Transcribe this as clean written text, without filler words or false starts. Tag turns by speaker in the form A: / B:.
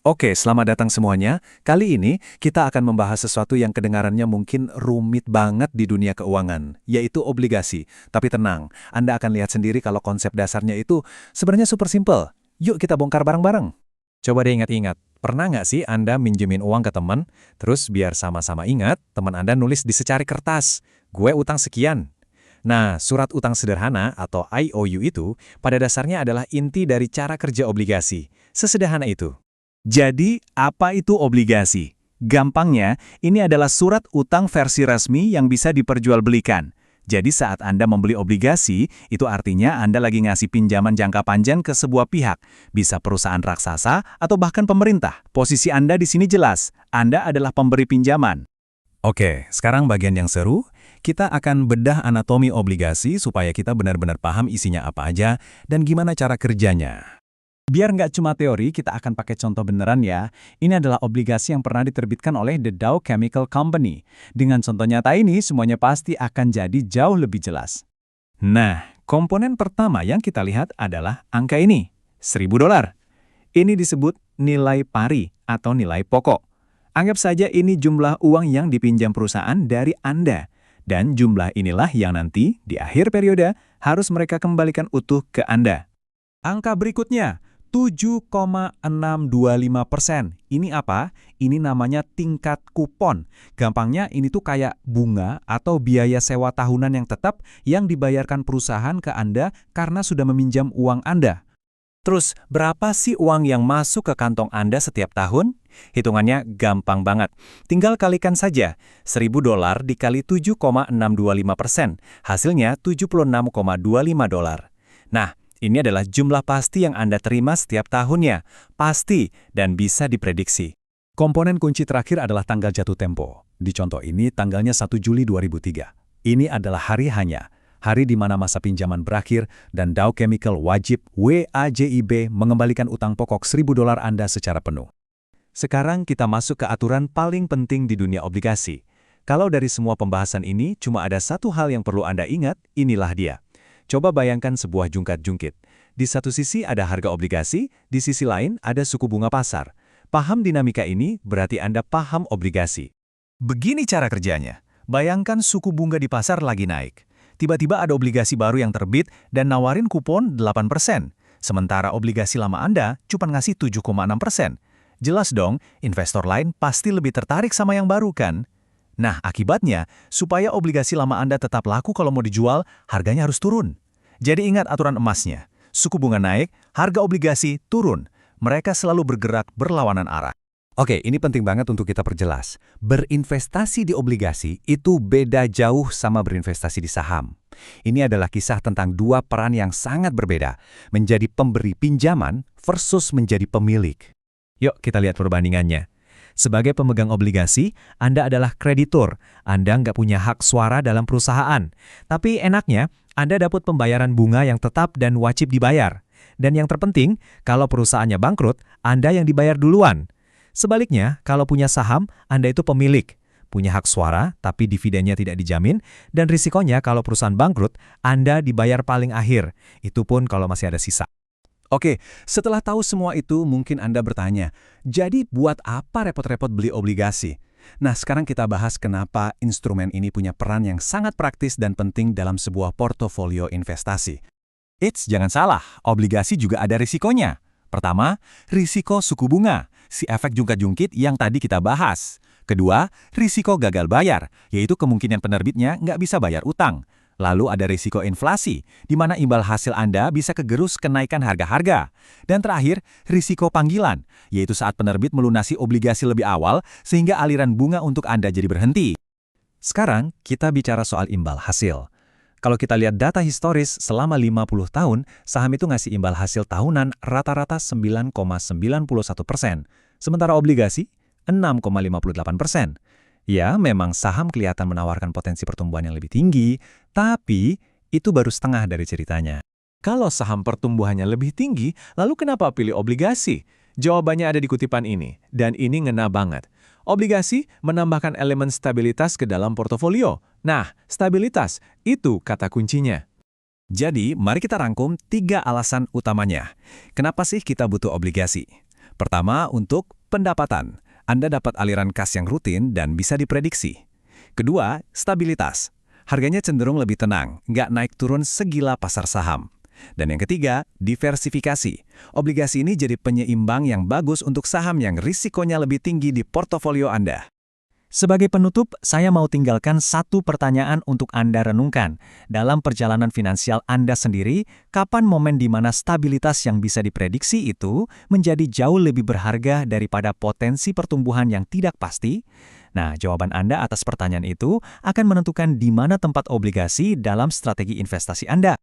A: Oke, selamat datang semuanya. Kali ini kita akan membahas sesuatu yang kedengarannya mungkin rumit banget di dunia keuangan, yaitu obligasi. Tapi tenang, Anda akan lihat sendiri kalau konsep dasarnya itu sebenarnya super simple. Yuk kita bongkar bareng-bareng. Coba deh ingat-ingat, pernah nggak sih Anda minjemin uang ke teman, terus biar sama-sama ingat, teman Anda nulis di secari kertas, gue utang sekian. Nah, surat utang sederhana atau IOU itu pada dasarnya adalah inti dari cara kerja obligasi. Sesederhana itu.
B: Jadi, apa itu obligasi? Gampangnya, ini adalah surat utang versi resmi yang bisa diperjualbelikan. Jadi saat Anda membeli obligasi, itu artinya Anda lagi ngasih pinjaman jangka panjang ke sebuah pihak, bisa perusahaan raksasa atau bahkan pemerintah. Posisi Anda di sini jelas, Anda adalah pemberi pinjaman.
A: Oke, sekarang bagian yang seru, kita akan bedah anatomi obligasi supaya kita benar-benar paham isinya apa aja dan gimana cara kerjanya.
B: Biar nggak cuma teori, kita akan pakai contoh beneran ya. Ini adalah obligasi yang pernah diterbitkan oleh The Dow Chemical Company. Dengan contoh nyata ini, semuanya pasti akan jadi jauh lebih jelas. Nah, komponen pertama yang kita lihat adalah angka ini, $1.000. Ini disebut nilai pari atau nilai pokok. Anggap saja ini jumlah uang yang dipinjam perusahaan dari Anda. Dan jumlah inilah yang nanti, di akhir periode, harus mereka kembalikan utuh ke Anda. Angka berikutnya, 7,625%. Ini apa? Ini namanya tingkat kupon. Gampangnya ini tuh kayak bunga atau biaya sewa tahunan yang tetap yang dibayarkan perusahaan ke Anda karena sudah meminjam uang Anda.
A: Terus, berapa sih uang yang masuk ke kantong Anda setiap tahun? Hitungannya gampang banget. Tinggal kalikan saja, $1.000 dikali 7,625%. Hasilnya $76,25. Nah, ini adalah jumlah pasti yang Anda terima setiap tahunnya. Pasti dan bisa diprediksi.
B: Komponen kunci terakhir adalah tanggal jatuh tempo. Di contoh ini, tanggalnya 1 Juli 2003. Ini adalah hari hanya. Hari di mana masa pinjaman berakhir dan Dow Chemical wajib WAJIB mengembalikan utang pokok $1.000 Anda secara penuh.
A: Sekarang kita masuk ke aturan paling penting di dunia obligasi. Kalau dari semua pembahasan ini cuma ada satu hal yang perlu Anda ingat, inilah dia. Coba bayangkan sebuah jungkat-jungkit. Di satu sisi ada harga obligasi, di sisi lain ada suku bunga pasar. Paham dinamika ini berarti Anda paham obligasi.
B: Begini cara kerjanya. Bayangkan suku bunga di pasar lagi naik. Tiba-tiba ada obligasi baru yang terbit dan nawarin kupon 8%. Sementara obligasi lama Anda cuma ngasih 7,6%. Jelas dong, investor lain pasti lebih tertarik sama yang baru kan? Nah, akibatnya, supaya obligasi lama Anda tetap laku kalau mau dijual, harganya harus turun. Jadi ingat aturan emasnya. Suku bunga naik, harga obligasi turun. Mereka selalu bergerak berlawanan arah.
A: Oke, ini penting banget untuk kita perjelas. Berinvestasi di obligasi itu beda jauh sama berinvestasi di saham. Ini adalah kisah tentang dua peran yang sangat berbeda. Menjadi pemberi pinjaman versus menjadi pemilik. Yuk kita lihat perbandingannya. Sebagai pemegang obligasi, Anda adalah kreditur. Anda nggak punya hak suara dalam perusahaan. Tapi enaknya, Anda dapat pembayaran bunga yang tetap dan wajib dibayar. Dan yang terpenting, kalau perusahaannya bangkrut, Anda yang dibayar duluan. Sebaliknya, kalau punya saham, Anda itu pemilik. Punya hak suara, tapi dividennya tidak dijamin. Dan risikonya kalau perusahaan bangkrut, Anda dibayar paling akhir. Itu pun kalau masih ada sisa. Oke, setelah tahu semua itu mungkin Anda bertanya, jadi buat apa repot-repot beli obligasi? Nah, sekarang kita bahas kenapa instrumen ini punya peran yang sangat praktis dan penting dalam sebuah portofolio investasi. Eits, jangan salah, obligasi juga ada risikonya. Pertama, risiko suku bunga, si efek jungkat-jungkit yang tadi kita bahas. Kedua, risiko gagal bayar, yaitu kemungkinan penerbitnya nggak bisa bayar utang. Lalu ada risiko inflasi, di mana imbal hasil Anda bisa kegerus kenaikan harga-harga. Dan terakhir, risiko panggilan, yaitu saat penerbit melunasi obligasi lebih awal sehingga aliran bunga untuk Anda jadi berhenti. Sekarang, kita bicara soal imbal hasil. Kalau kita lihat data historis selama 50 tahun, saham itu ngasih imbal hasil tahunan rata-rata 9,91%, sementara obligasi 6,58%. Ya, memang saham kelihatan menawarkan potensi pertumbuhan yang lebih tinggi, tapi itu baru setengah dari ceritanya. Kalau saham pertumbuhannya lebih tinggi, lalu kenapa pilih obligasi? Jawabannya ada di kutipan ini, dan ini ngena banget. Obligasi menambahkan elemen stabilitas ke dalam portofolio. Nah, stabilitas itu kata kuncinya. Jadi, mari kita rangkum 3 alasan utamanya. Kenapa sih kita butuh obligasi? Pertama, untuk pendapatan. Anda dapat aliran kas yang rutin dan bisa diprediksi. Kedua, stabilitas. Harganya cenderung lebih tenang, nggak naik turun segila pasar saham. Dan yang ketiga, diversifikasi. Obligasi ini jadi penyeimbang yang bagus untuk saham yang risikonya lebih tinggi di portofolio Anda.
B: Sebagai penutup, saya mau tinggalkan satu pertanyaan untuk Anda renungkan. Dalam perjalanan finansial Anda sendiri, kapan momen di mana stabilitas yang bisa diprediksi itu menjadi jauh lebih berharga daripada potensi pertumbuhan yang tidak pasti? Nah, jawaban Anda atas pertanyaan itu akan menentukan di mana tempat obligasi dalam strategi investasi Anda.